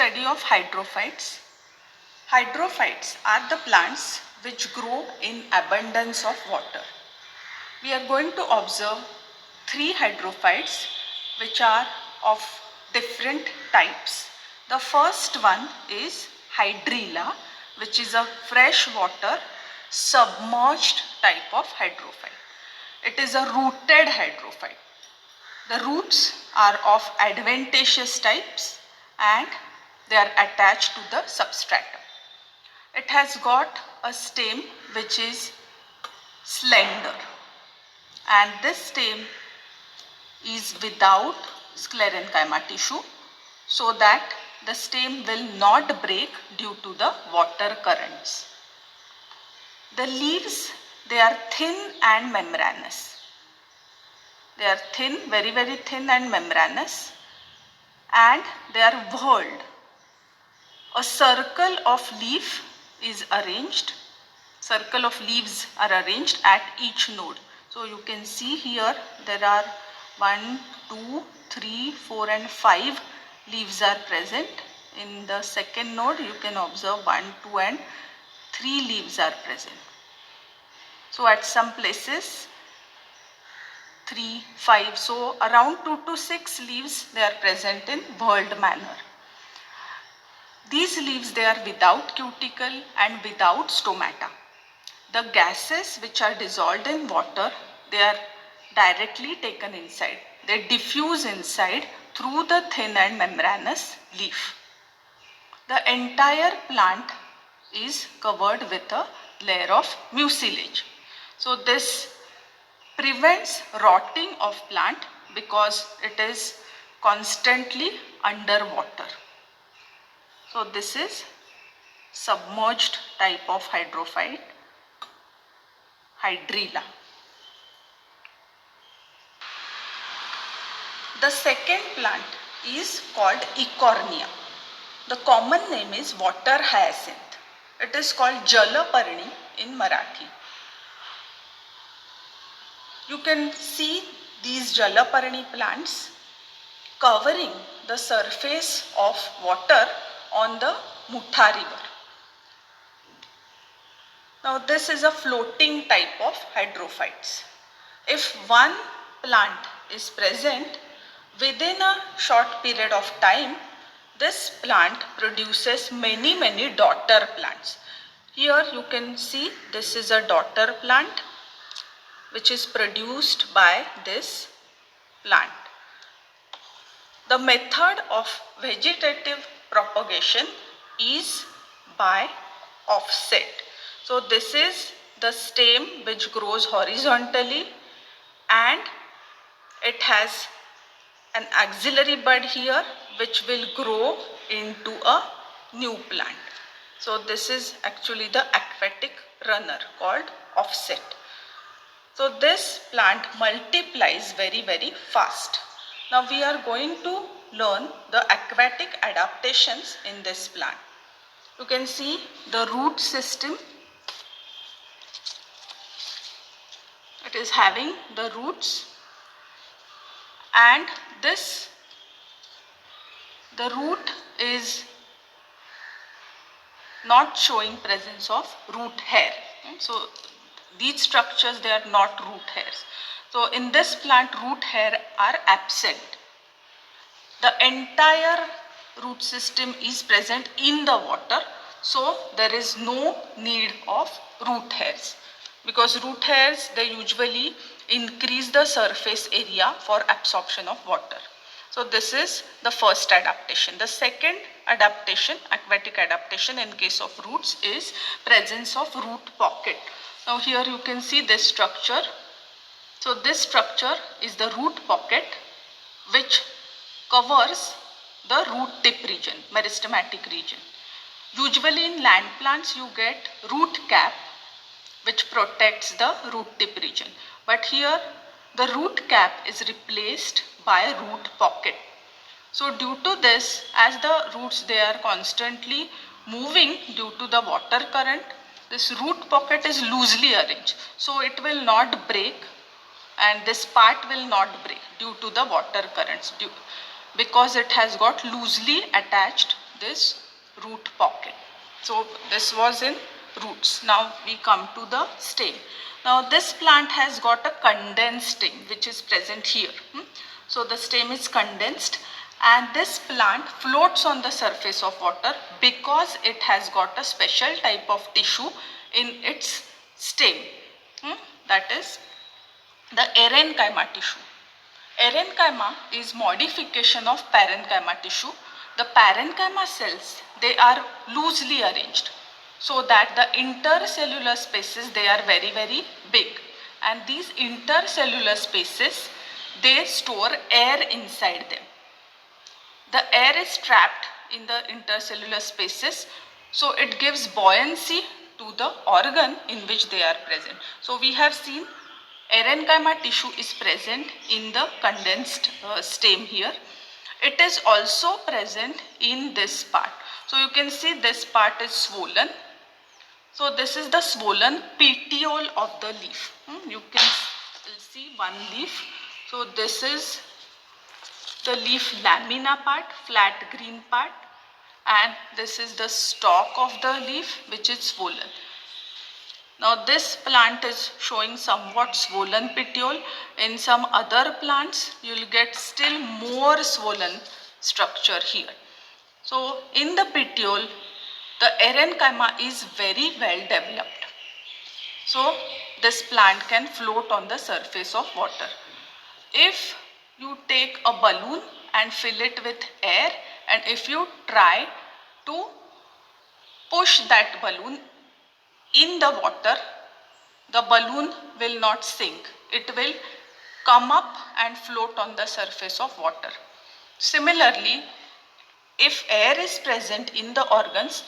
Study of hydrophytes. Hydrophytes are the plants which grow in abundance of water. We are going to observe three hydrophytes which are of different types. The first one is Hydrilla, which is a freshwater submerged type of hydrophyte. It is a rooted hydrophyte. The roots are of adventitious types and they are attached to the substratum. It has got a stem which is slender, and this stem is without sclerenchyma tissue so that the stem will not break due to the water currents. The leaves, they are thin and membranous. They are thin, very thin and membranous, and they are whorled. A circle of leaf is arranged. Circle of leaves are arranged at each node. So you can see here there are 1, 2, 3, 4 and 5 leaves are present. In the second node you can observe 1, 2 and 3 leaves are present. So at some places 3, 5, so around 2 to 6 leaves they are present in whorled manner. These leaves, they are without cuticle and without stomata. The gases which are dissolved in water, they are directly taken inside. They diffuse inside through the thin and membranous leaf. The entire plant is covered with a layer of mucilage. So this prevents rotting of plant because it is constantly under water. So this is submerged type of hydrophyte, Hydrilla. The second plant is called Eichhornia. The common name is water hyacinth. It is called Jalaparni in Marathi. You can see these Jalaparni plants covering the surface of water on the Mutha river. Now this is a floating type of hydrophytes. If one plant is present within a short period of time, this plant produces many daughter plants. Here you can see this is a daughter plant which is produced by this plant. The method of vegetative propagation is by offset. So this is the stem which grows horizontally and it has an axillary bud here which will grow into a new plant. So this is actually the aquatic runner called offset. So this plant multiplies very fast. Now we are going to learn the aquatic adaptations in this plant. You can see the root system. It is having the roots, and the root is not showing presence of root hair. So these structures, they are not root hairs. So in this plant root hair are absent. The entire root system is present in the water, so there is no need of root hairs, because root hairs, they usually increase the surface area for absorption of water. So this is the first adaptation. The second adaptation, aquatic adaptation in case of roots, is presence of root pocket. Now here you can see this structure. So this structure is the root pocket which covers the root tip region, meristematic region. Usually in land plants you get root cap which protects the root tip region. But here the root cap is replaced by a root pocket. So due to this, as the roots, they are constantly moving due to the water current, this root pocket is loosely arranged. So it will not break, and this part will not break due to the water currents, because it has got loosely attached this root pocket. So this was in roots. Now we come to the stem. Now this plant has got a condensed stem which is present here. So the stem is condensed and this plant floats on the surface of water because it has got a special type of tissue in its stem. That is the parenchyma tissue. Parenchyma is modification of parenchyma tissue. The parenchyma cells, they are loosely arranged so that the intercellular spaces, they are very big, and these intercellular spaces, they store air inside them. The air is trapped in the intercellular spaces, so it gives buoyancy to the organ in which they are present. So we have seen parenchyma tissue is present in the condensed stem here. It is also present in this part. So you can see this part is swollen. So this is the swollen petiole of the leaf. You can see one leaf. So this is the leaf lamina part, flat green part, and this is the stalk of the leaf which is swollen. Now this plant is showing somewhat swollen petiole. In some other plants you will get still more swollen structure here. So in the petiole the parenchyma is very well developed. So this plant can float on the surface of water. If you take a balloon and fill it with air, and if you try to push that balloon in the water, the balloon will not sink. It will come up and float on the surface of water. Similarly, if air is present in the organs,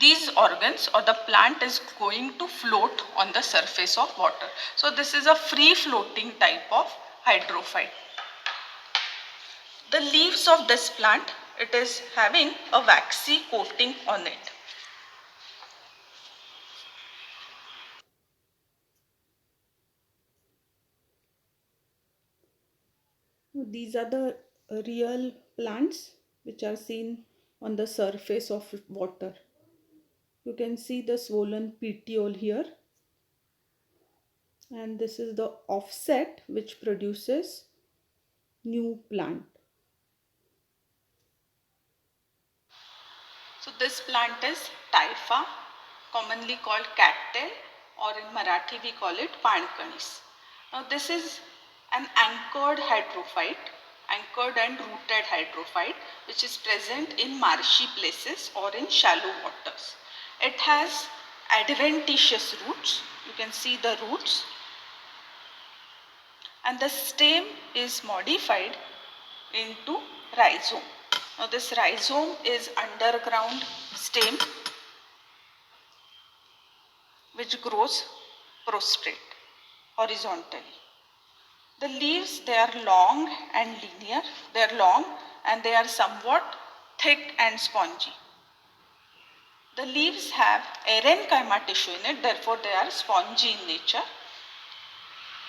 these organs or the plant is going to float on the surface of water. So this is a free floating type of hydrophyte. The leaves of this plant, it is having a waxy coating on it. These are the real plants which are seen on the surface of water. You can see the swollen petiole here, and this is the offset which produces new plant. So this plant is Typha, commonly called cattail, or in Marathi we call it Pankanis. Now this is an anchored hydrophyte, anchored and rooted hydrophyte, which is present in marshy places or in shallow waters. It has adventitious roots. You can see the roots, and the stem is modified into rhizome. Now this rhizome is underground stem which grows prostrate, horizontally. The leaves, they are long and linear. They are long and they are somewhat thick and spongy. The leaves have parenchyma tissue in it, therefore they are spongy in nature.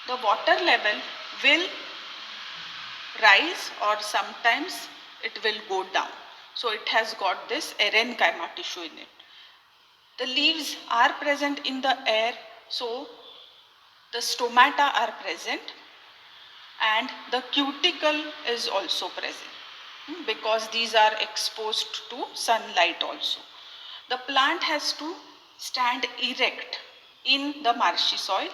The water level will rise or sometimes it will go down. So it has got this parenchyma tissue in it. The leaves are present in the air, so the stomata are present, and the cuticle is also present because these are exposed to sunlight also. The plant has to stand erect in the marshy soil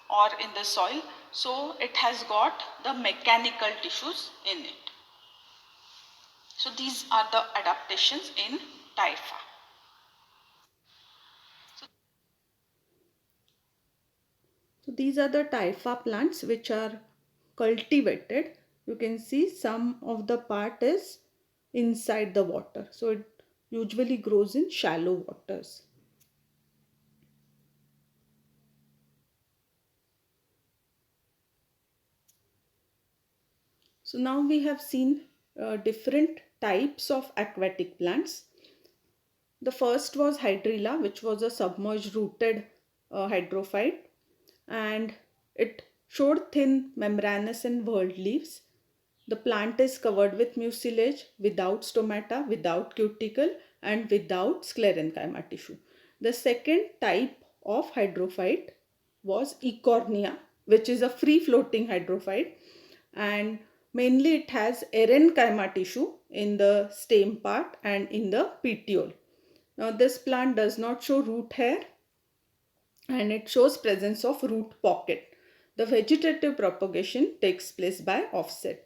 or in the soil, so it has got the mechanical tissues in it. So these are the adaptations in Typha. So these are the Typha plants which are cultivated. You can see some of the part is inside the water. So it usually grows in shallow waters. So now we have seen different types of aquatic plants. The first was Hydrilla, which was a submerged rooted hydrophyte, and it showed thin membranous and whorled leaves. The plant is covered with mucilage, without stomata, without cuticle, and without sclerenchyma tissue. The second type of hydrophyte was Eichhornia, which is a free floating hydrophyte, and mainly it has erenchyma tissue in the stem part and in the petiole. Now this plant does not show root hair and it shows presence of root pocket. The vegetative propagation takes place by offset.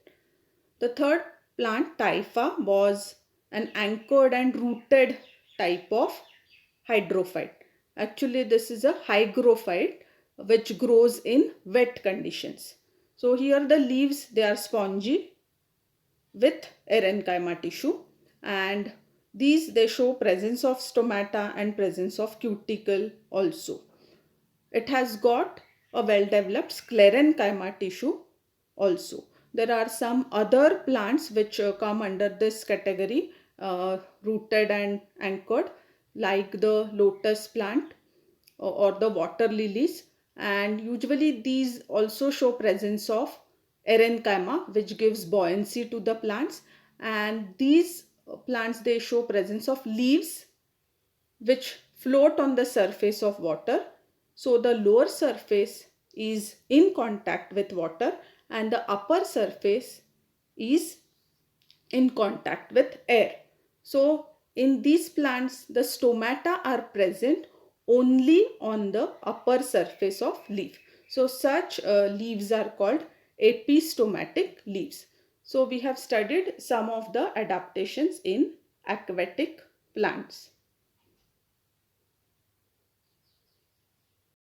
The third plant, Typha, was an anchored and rooted type of hydrophyte. Actually, this is a hygrophyte which grows in wet conditions. So here the leaves, they are spongy with erenchyma tissue, and these they show presence of stomata and presence of cuticle also. It has got a well developed sclerenchyma tissue also. There are some other plants which come under this category, rooted and anchored, like the lotus plant or the water lilies, and usually these also show presence of erenchyma which gives buoyancy to the plants, and these plants they show presence of leaves which float on the surface of water. So the lower surface is in contact with water and the upper surface is in contact with air. So in these plants the stomata are present only on the upper surface of leaf. So such leaves are called epistomatic leaves. So we have studied some of the adaptations in aquatic plants.